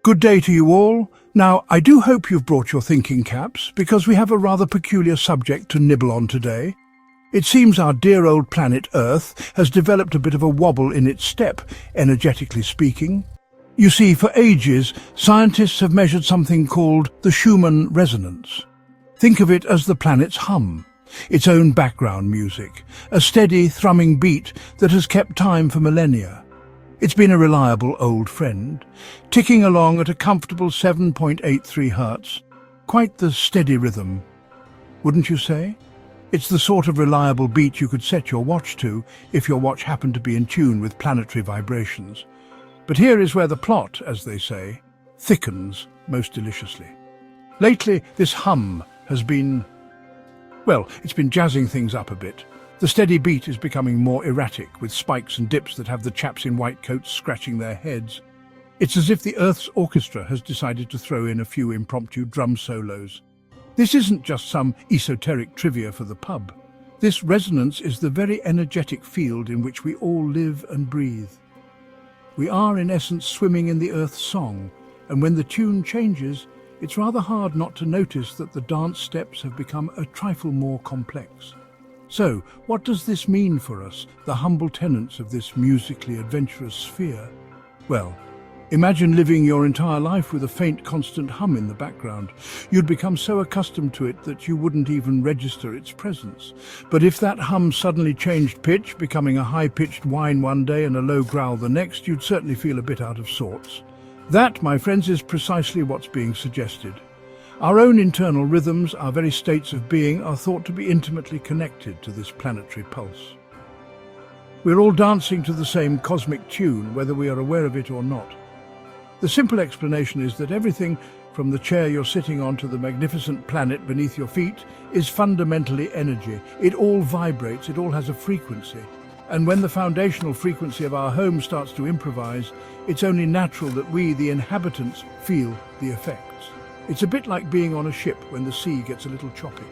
Good day to you all. Now, I do hope you've brought your thinking caps, because we have a rather peculiar subject to nibble on today. It seems our dear old planet Earth has developed a bit of a wobble in its step, energetically speaking. You see, for ages, scientists have measured something called the Schumann resonance. Think of it as the planet's hum, its own background music, a steady, thrumming beat that has kept time for millennia. It's been a reliable old friend, ticking along at a comfortable 7.83 hertz. Quite the steady rhythm, wouldn't you say? It's the sort of reliable beat you could set your watch to if your watch happened to be in tune with planetary vibrations. But here is where the plot, as they say, thickens most deliciously. Lately, this hum has been, well, it's been jazzing things up a bit. The steady beat is becoming more erratic, with spikes and dips that have the chaps in white coats scratching their heads. It's as if the Earth's orchestra has decided to throw in a few impromptu drum solos. This isn't just some esoteric trivia for the pub. This resonance is the very energetic field in which we all live and breathe. We are, in essence, swimming in the Earth's song, and when the tune changes, it's rather hard not to notice that the dance steps have become a trifle more complex. So, what does this mean for us, the humble tenants of this musically adventurous sphere? Well, imagine living your entire life with a faint, constant hum in the background. You'd become so accustomed to it that you wouldn't even register its presence. But if that hum suddenly changed pitch, becoming a high-pitched whine one day and a low growl the next, you'd certainly feel a bit out of sorts. That, my friends, is precisely what's being suggested. Our own internal rhythms, our very states of being, are thought to be intimately connected to this planetary pulse. We're all dancing to the same cosmic tune, whether we are aware of it or not. The simple explanation is that everything, from the chair you're sitting on to the magnificent planet beneath your feet, is fundamentally energy. It all vibrates, it all has a frequency. And when the foundational frequency of our home starts to improvise, it's only natural that we, the inhabitants, feel the effects. It's a bit like being on a ship when the sea gets a little choppy.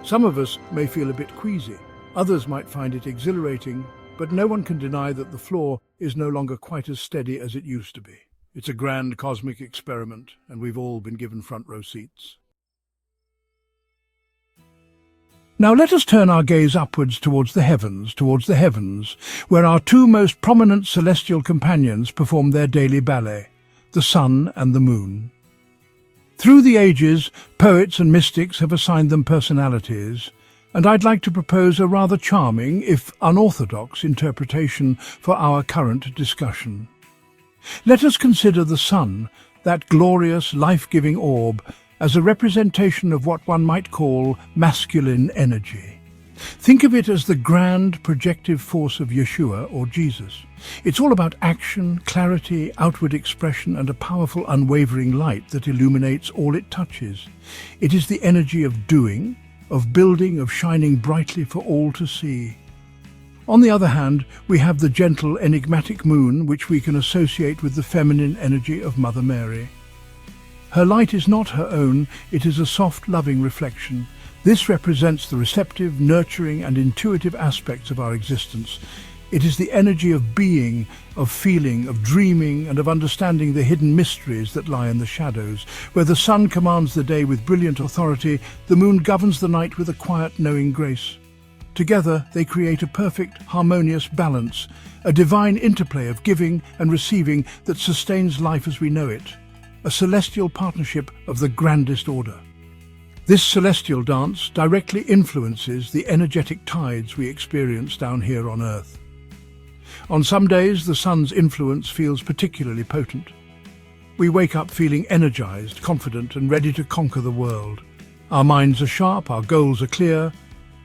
Some of us may feel a bit queasy, others might find it exhilarating, but no one can deny that the floor is no longer quite as steady as it used to be. It's a grand cosmic experiment, and we've all been given front row seats. Now let us turn our gaze upwards towards the heavens, where our two most prominent celestial companions perform their daily ballet, the sun and the moon. Through the ages, poets and mystics have assigned them personalities, and I'd like to propose a rather charming, if unorthodox, interpretation for our current discussion. Let us consider the sun, that glorious, life-giving orb, as a representation of what one might call masculine energy. Think of it as the grand projective force of Yeshua or Jesus. It's all about action, clarity, outward expression, and a powerful, unwavering light that illuminates all it touches. It is the energy of doing, of building, of shining brightly for all to see. On the other hand, we have the gentle, enigmatic moon, which we can associate with the feminine energy of Mother Mary. Her light is not her own, it is a soft, loving reflection. This represents the receptive, nurturing, and intuitive aspects of our existence. It is the energy of being, of feeling, of dreaming, and of understanding the hidden mysteries that lie in the shadows. Where the sun commands the day with brilliant authority, the moon governs the night with a quiet, knowing grace. Together, they create a perfect, harmonious balance, a divine interplay of giving and receiving that sustains life as we know it, a celestial partnership of the grandest order. This celestial dance directly influences the energetic tides we experience down here on Earth. On some days, the sun's influence feels particularly potent. We wake up feeling energized, confident, and ready to conquer the world. Our minds are sharp, our goals are clear,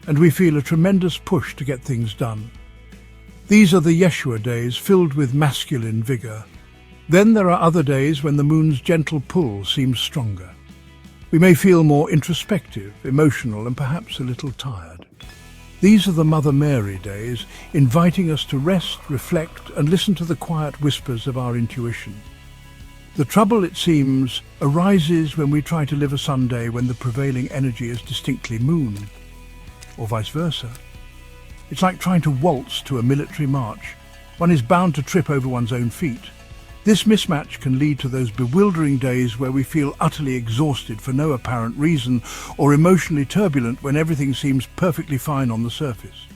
and we feel a tremendous push to get things done. These are the Yeshua days, filled with masculine vigor. Then there are other days when the moon's gentle pull seems stronger. We may feel more introspective, emotional, and perhaps a little tired. These are the Mother Mary days, inviting us to rest, reflect, and listen to the quiet whispers of our intuition. The trouble, it seems, arises when we try to live a Sunday when the prevailing energy is distinctly moon, or vice versa. It's like trying to waltz to a military march. One is bound to trip over one's own feet. This mismatch can lead to those bewildering days where we feel utterly exhausted for no apparent reason, or emotionally turbulent when everything seems perfectly fine on the surface.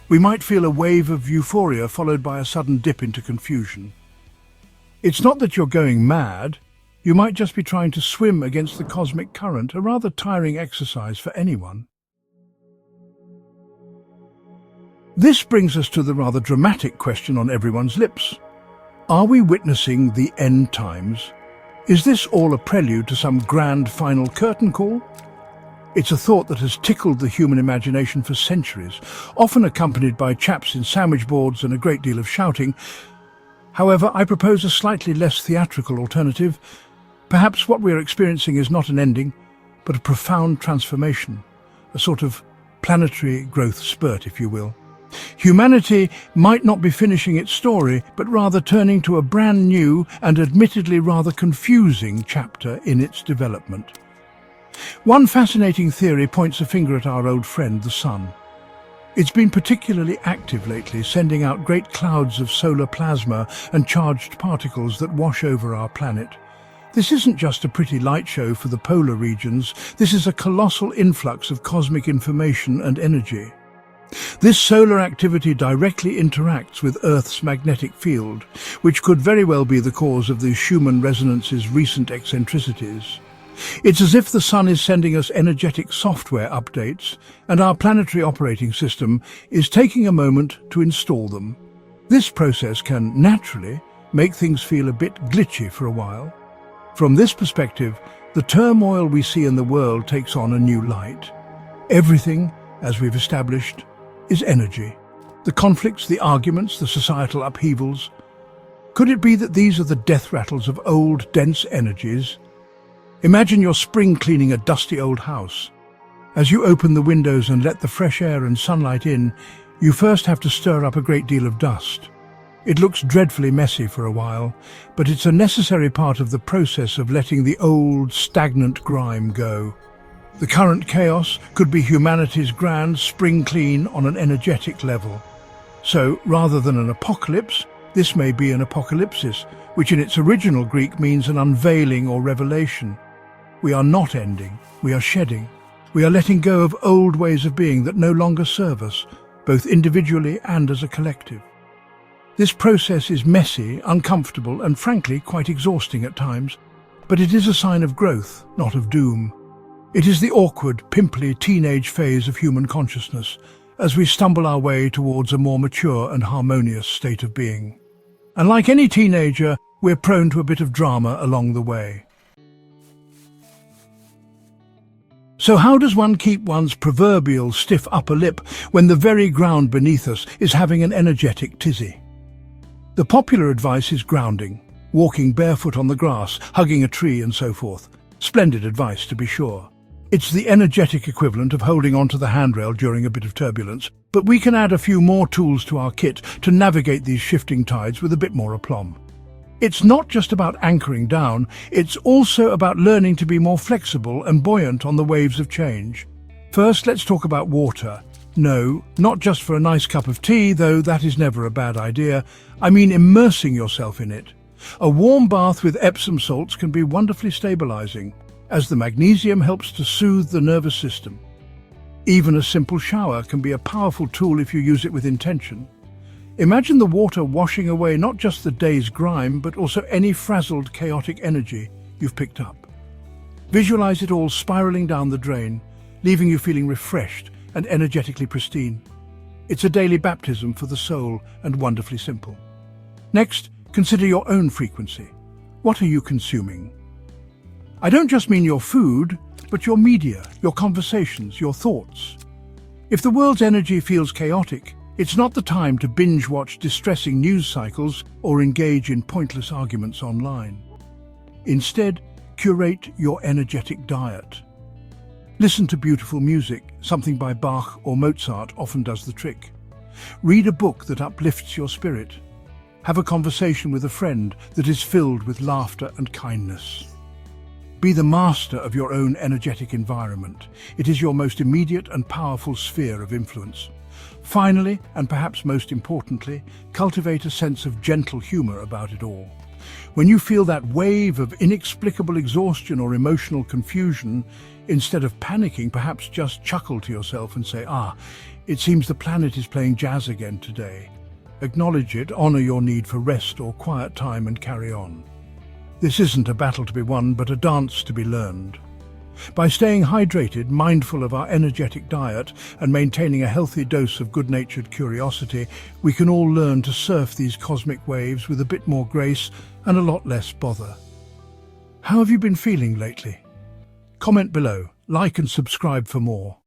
We might feel a wave of euphoria followed by a sudden dip into confusion. It's not that you're going mad. You might just be trying to swim against the cosmic current, a rather tiring exercise for anyone. This brings us to the rather dramatic question on everyone's lips. Are we witnessing the end times? Is this all a prelude to some grand final curtain call? It's a thought that has tickled the human imagination for centuries, often accompanied by chaps in sandwich boards and a great deal of shouting. However, I propose a slightly less theatrical alternative. Perhaps what we are experiencing is not an ending, but a profound transformation, a sort of planetary growth spurt, if you will. Humanity might not be finishing its story, but rather turning to a brand new and admittedly rather confusing chapter in its development. One fascinating theory points a finger at our old friend, the Sun. It's been particularly active lately, sending out great clouds of solar plasma and charged particles that wash over our planet. This isn't just a pretty light show for the polar regions, this is a colossal influx of cosmic information and energy. This solar activity directly interacts with Earth's magnetic field, which could very well be the cause of the Schumann resonance's recent eccentricities. It's as if the Sun is sending us energetic software updates, and our planetary operating system is taking a moment to install them. This process can, naturally, make things feel a bit glitchy for a while. From this perspective, the turmoil we see in the world takes on a new light. Everything, as we've established, is energy. The conflicts, the arguments, the societal upheavals. Could it be that these are the death rattles of old, dense energies? Imagine you're spring cleaning a dusty old house. As you open the windows and let the fresh air and sunlight in, you first have to stir up a great deal of dust. It looks dreadfully messy for a while, but it's a necessary part of the process of letting the old, stagnant grime go. The current chaos could be humanity's grand spring clean on an energetic level. So, rather than an apocalypse, this may be an apocalypsis, which in its original Greek means an unveiling or revelation. We are not ending, we are shedding. We are letting go of old ways of being that no longer serve us, both individually and as a collective. This process is messy, uncomfortable, and frankly quite exhausting at times, but it is a sign of growth, not of doom. It is the awkward, pimply teenage phase of human consciousness, as we stumble our way towards a more mature and harmonious state of being. And like any teenager, we're prone to a bit of drama along the way. So how does one keep one's proverbial stiff upper lip when the very ground beneath us is having an energetic tizzy? The popular advice is grounding, walking barefoot on the grass, hugging a tree and so forth. Splendid advice, to be sure. It's the energetic equivalent of holding onto the handrail during a bit of turbulence, but we can add a few more tools to our kit to navigate these shifting tides with a bit more aplomb. It's not just about anchoring down, it's also about learning to be more flexible and buoyant on the waves of change. First, let's talk about water. No, not just for a nice cup of tea, though that is never a bad idea. I mean immersing yourself in it. A warm bath with Epsom salts can be wonderfully stabilizing, as the magnesium helps to soothe the nervous system. Even a simple shower can be a powerful tool if you use it with intention. Imagine the water washing away not just the day's grime, but also any frazzled, chaotic energy you've picked up. Visualize it all spiraling down the drain, leaving you feeling refreshed and energetically pristine. It's a daily baptism for the soul and wonderfully simple. Next, consider your own frequency. What are you consuming? I don't just mean your food, but your media, your conversations, your thoughts. If the world's energy feels chaotic, it's not the time to binge-watch distressing news cycles or engage in pointless arguments online. Instead, curate your energetic diet. Listen to beautiful music. Something by Bach or Mozart often does the trick. Read a book that uplifts your spirit. Have a conversation with a friend that is filled with laughter and kindness. Be the master of your own energetic environment. It is your most immediate and powerful sphere of influence. Finally, and perhaps most importantly, cultivate a sense of gentle humor about it all. When you feel that wave of inexplicable exhaustion or emotional confusion, instead of panicking, perhaps just chuckle to yourself and say, it seems the planet is playing jazz again today. Acknowledge it, honor your need for rest or quiet time, and carry on. This isn't a battle to be won, but a dance to be learned. By staying hydrated, mindful of our energetic diet, and maintaining a healthy dose of good-natured curiosity, we can all learn to surf these cosmic waves with a bit more grace and a lot less bother. How have you been feeling lately? Comment below, like and subscribe for more.